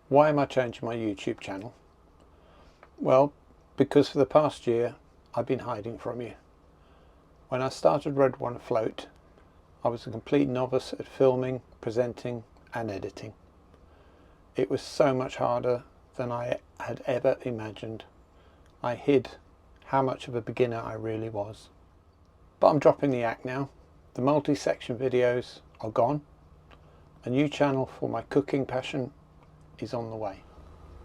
Why am I changing my YouTube channel? Well, because for the past year I've been hiding from you. When I started Red One Afloat, I was a complete novice at filming, presenting and editing. It was so much harder than I had ever imagined. I hid how much of a beginner I really was. But I'm dropping the act now. The multi-section videos are gone. A new channel for my cooking passion is on the way.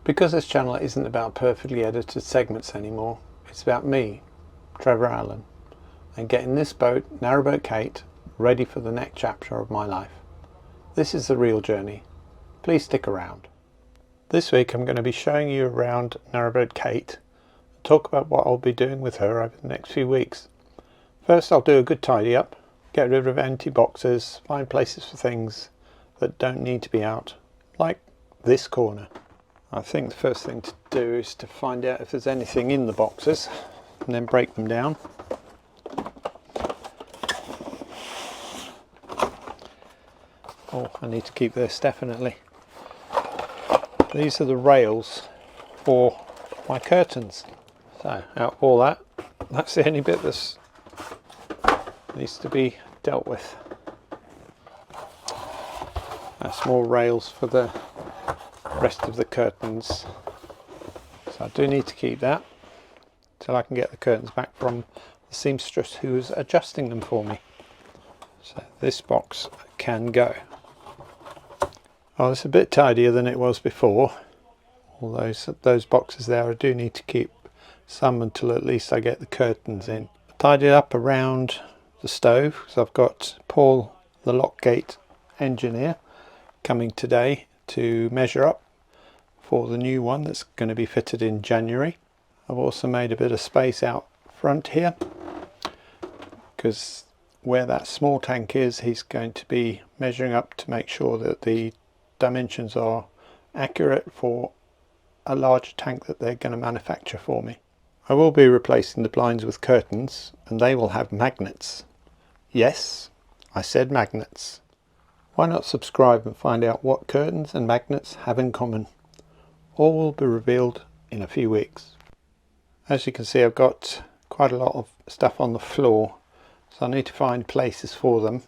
Because this channel isn't about perfectly edited segments anymore, it's about me, Trevor Allen, and getting this boat, Narrowboat Kate, ready for the next chapter of my life. This is the real journey. Please stick around. This week I'm going to be showing you around Narrowboat Kate and talk about what I'll be doing with her over the next few weeks. First I'll do a good tidy up, get rid of empty boxes, find places for things that don't need to be out, like this corner. I think the first thing to do is to find out if there's anything in the boxes and then break them down. Oh, I need to keep this definitely. These are the rails for my curtains. So out of all that, that's the only bit that needs to be dealt with. That's more rails for the rest of the curtains, so I do need to keep that till I can get the curtains back from the seamstress who is adjusting them for me. So this box can go. Oh, it's a bit tidier than it was before. All those boxes there, I do need to keep some until at least I get the curtains in. I tidied up around the stove because I've got Paul the Lockgate engineer coming today to measure up for the new one that's going to be fitted in January. I've also made a bit of space out front here because where that small tank is, he's going to be measuring up to make sure that the dimensions are accurate for a larger tank that they're going to manufacture for me. I will be replacing the blinds with curtains, and they will have magnets. Yes, I said magnets. Why not subscribe and find out what curtains and magnets have in common? All will be revealed in a few weeks. As you can see, I've got quite a lot of stuff on the floor, so I need to find places for them.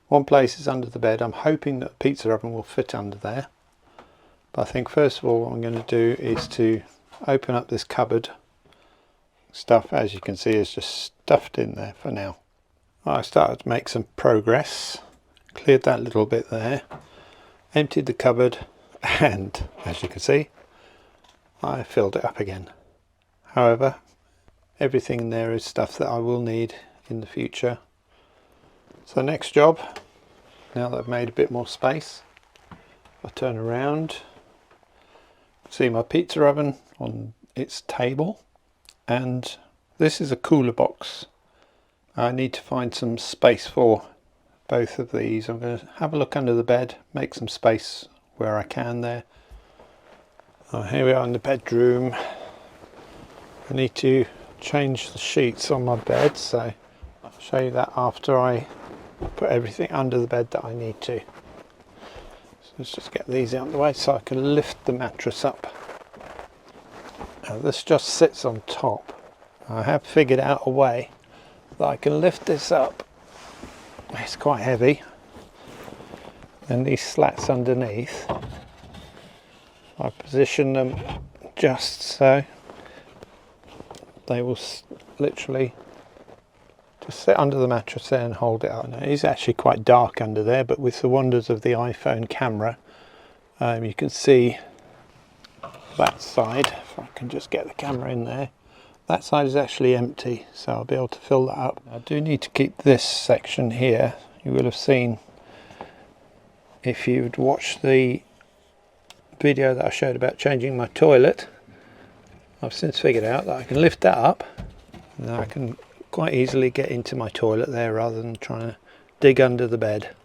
One place is under the bed. I'm hoping that the pizza oven will fit under there. But I think first of all what I'm going to do is to open up this cupboard. Stuff, as you can see, is just stuffed in there for now. I started to make some progress. Cleared that little bit there, emptied the cupboard, and as you can see, I filled it up again. However, everything in there is stuff that I will need in the future. So next job, now that I've made a bit more space, I turn around, see my pizza oven on its table, and this is a cooler box. I need to find some space for both of these. I'm going to have a look under the bed, make some space where I can there. Oh, here we are in the bedroom. I need to change the sheets on my bed, so I'll show you that after I put everything under the bed that I need to. So let's just get these out of the way so I can lift the mattress up. Now this just sits on top. I have figured out a way that I can lift this up. It's quite heavy, and these slats underneath, I position them just so they will literally just sit under the mattress there and hold it up. Now, it is actually quite dark under there, but with the wonders of the iPhone camera, you can see that side. If I can just get the camera in there, that side is actually empty, so I'll be able to fill that up. I do need to keep this section here. You will have seen, if you'd watched the video that I showed about changing my toilet, I've since figured out that I can lift that up and I can quite easily get into my toilet there rather than trying to dig under the bed.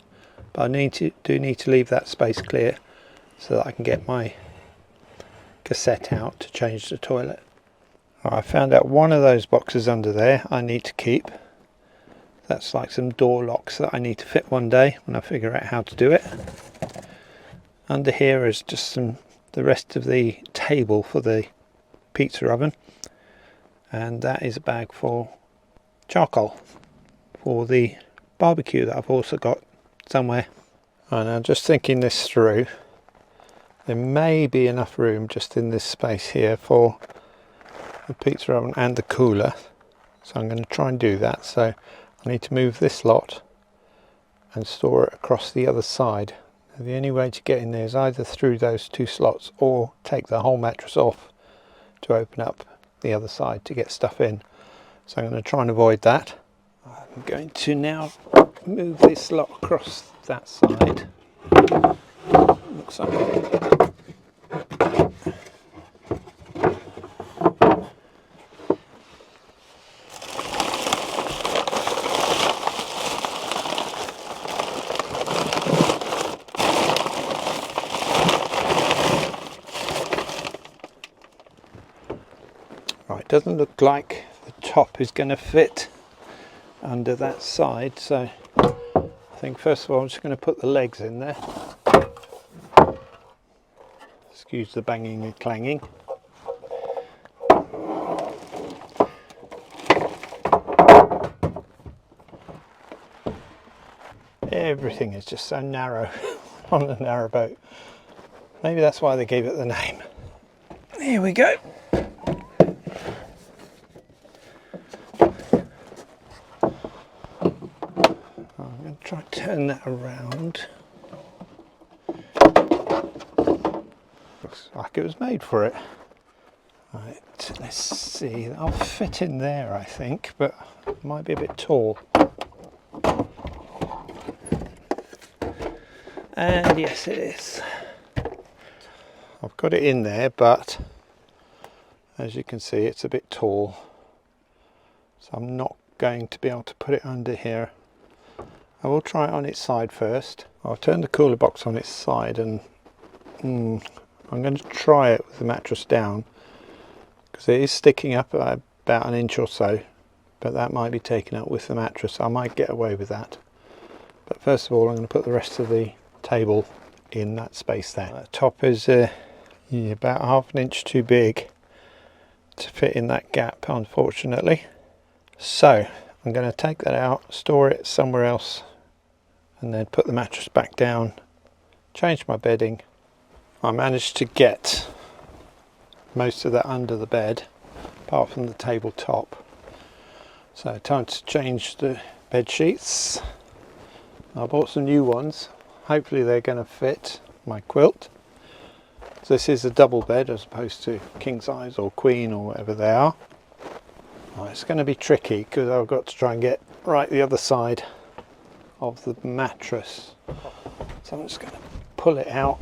But I do need to leave that space clear so that I can get my cassette out to change the toilet. I found out one of those boxes under there I need to keep. That's like some door locks that I need to fit one day when I figure out how to do it. Under here is just some the rest of the table for the pizza oven, and that is a bag for charcoal for the barbecue that I've also got somewhere. And I'm just thinking this through. There may be enough room just in this space here for the pizza oven and the cooler, so I'm going to try and do that. So I need to move this lot and store it across the other side. Now, the only way to get in there is either through those two slots or take the whole mattress off to open up the other side to get stuff in. So I'm going to try and avoid that. I'm going to now move this lot across that side. Looks like right, doesn't look like the top is going to fit under that side, so I think first of all I'm just going to put the legs in there. Excuse the banging and clanging. Everything is just so narrow on the narrowboat. Maybe that's why they gave it the name. Here we go. I'm going to try to turn that around. Looks like it was made for it. Right, let's see. I'll fit in there, I think, but it might be a bit tall. And yes, it is. I've got it in there, but as you can see, it's a bit tall. So I'm not going to be able to put it under here. I will try it on its side first. I'll turn the cooler box on its side, and I'm going to try it with the mattress down, because it is sticking up about an inch or so, but that might be taken up with the mattress. I might get away with that. But first of all, I'm going to put the rest of the table in that space there. The top is about half an inch too big to fit in that gap, unfortunately. So I'm going to take that out, store it somewhere else, and then put the mattress back down, change my bedding. I managed to get most of that under the bed, apart from the tabletop. So time to change the bed sheets. I bought some new ones. Hopefully they're going to fit my quilt. So this is a double bed as opposed to king size or queen or whatever they are. Well, it's going to be tricky because I've got to try and get right the other side of the mattress. So I'm just going to pull it out.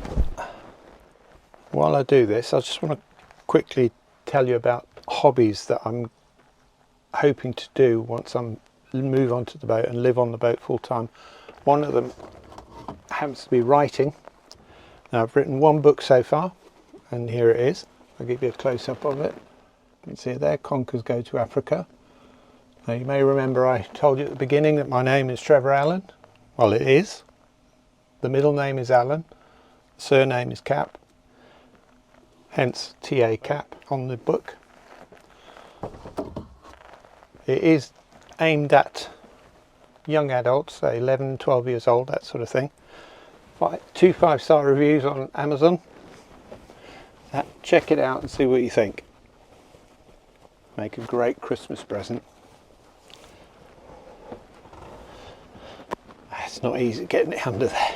While I do this, I just want to quickly tell you about hobbies that I'm hoping to do once I move onto the boat and live on the boat full time. One of them happens to be writing. Now, I've written one book so far, and here it is. I'll give you a close-up of it. You can see there, Conkers Go to Africa. Now, you may remember I told you at the beginning that my name is Trevor Allen. Well, it is. The middle name is Allen. The surname is Cap. Hence TA Cap on the book. It is aimed at young adults, say 11, 12 years old, that sort of thing. 2 5-star reviews on Amazon. Check it out and see what you think. Make a great Christmas present. It's not easy getting it under there.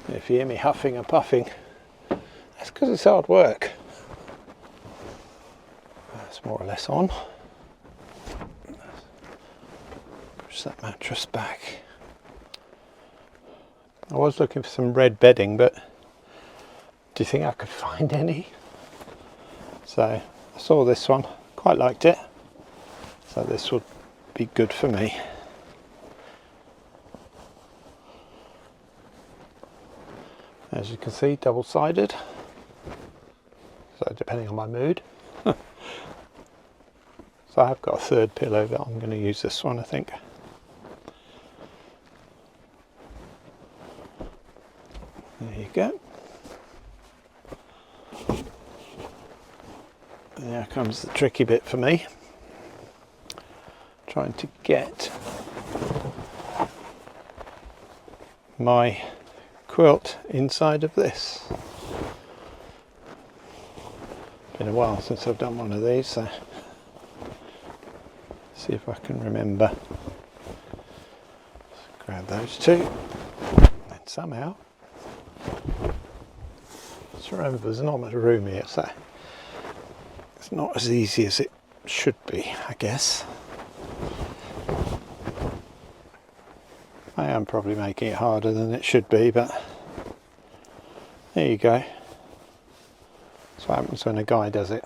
If you hear me huffing and puffing, that's because it's hard work. That's more or less on. Push that mattress back. I was looking for some red bedding, but do you think I could find any? So I saw this one, quite liked it. So this would be good for me. As you can see, double-sided. So depending on my mood. So I have got a third pillow, but I'm going to use this one, I think. There you go. There comes the tricky bit for me. Trying to get my quilt inside of this. Been a while since I've done one of these, so see if I can remember. Let's grab those two, and somehow just remember there's not much room here, so it's not as easy as it should be, I guess. I am probably making it harder than it should be, but there you go. That's what happens when a guy does it.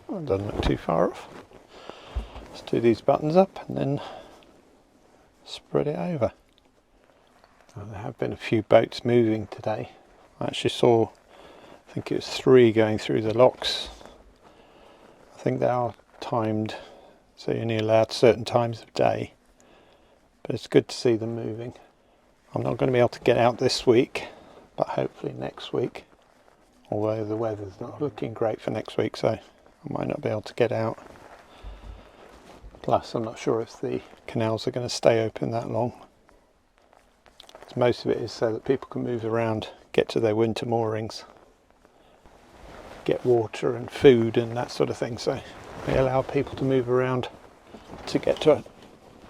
Well, it doesn't look too far off. Let's do these buttons up and then spread it over. Well, there have been a few boats moving today. I actually saw, I think it was 3 going through the locks. I think they are timed, so you're only allowed certain times of day. But it's good to see them moving. I'm not going to be able to get out this week, but hopefully next week. Although the weather's not looking great for next week, so I might not be able to get out. Plus, I'm not sure if the canals are going to stay open that long. Most of it is so that people can move around, get to their winter moorings, get water and food and that sort of thing. So they allow people to move around to get to a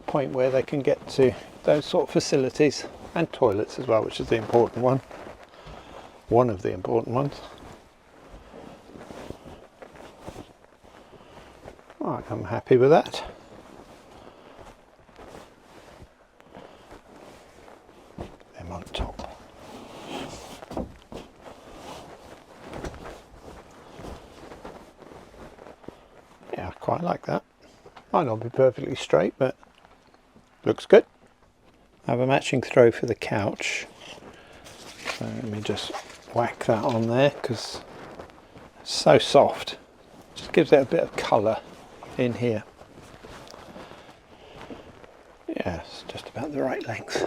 point where they can get to those sort of facilities, and toilets as well, which is the important one. One of the important ones. Right, I'm happy with that. Them on top. Yeah, I quite like that. Might not be perfectly straight, but looks good. I have a matching throw for the couch. So let me just whack that on there because it's so soft. Just gives it a bit of colour in here. Yeah, it's just about the right length.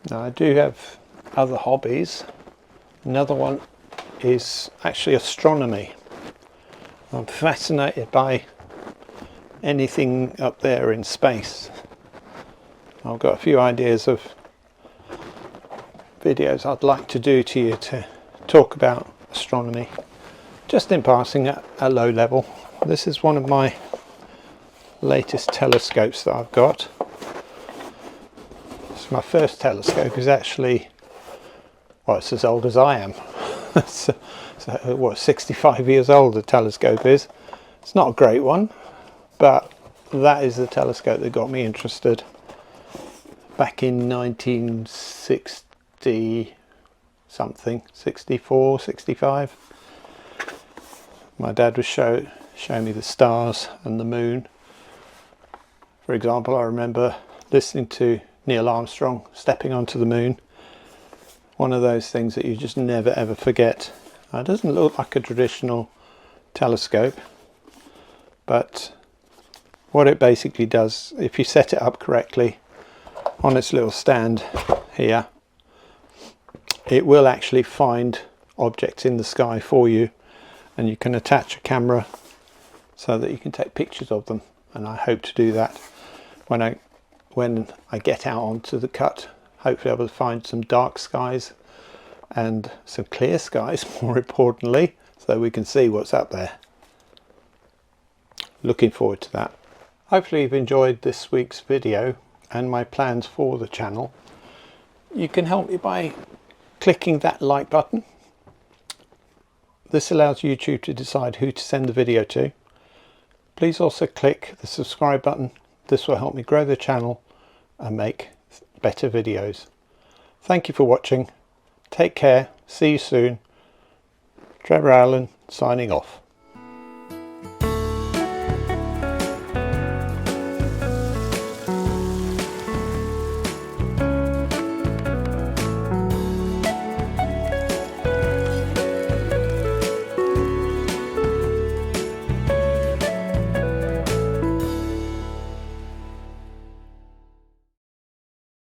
Now I do have other hobbies. Another one is actually astronomy. I'm fascinated by anything up there in space. I've got a few ideas of videos I'd like to do to you to talk about astronomy, just in passing at a low level. This is one of my latest telescopes that I've got. My first telescope is actually, well, it's as old as I am. so what, 65 years old the telescope is. It's not a great one, but that is the telescope that got me interested back in 1960 something, 64, 65. My dad was showing me the stars and the moon. For example, I remember listening to Neil Armstrong stepping onto the moon. One of those things that you just never ever forget. It doesn't look like a traditional telescope, but what it basically does, if you set it up correctly on its little stand here, it will actually find objects in the sky for you, and you can attach a camera so that you can take pictures of them. And I hope to do that when I get out onto the cut. Hopefully I will find some dark skies and some clear skies, more importantly, so we can see what's up there. Looking forward to that. Hopefully you've enjoyed this week's video and my plans for the channel. You can help me by clicking that like button. This allows YouTube to decide who to send the video to. Please also click the subscribe button. This will help me grow the channel and make better videos. Thank you for watching. Take care. See you soon. Trevor Allen signing off.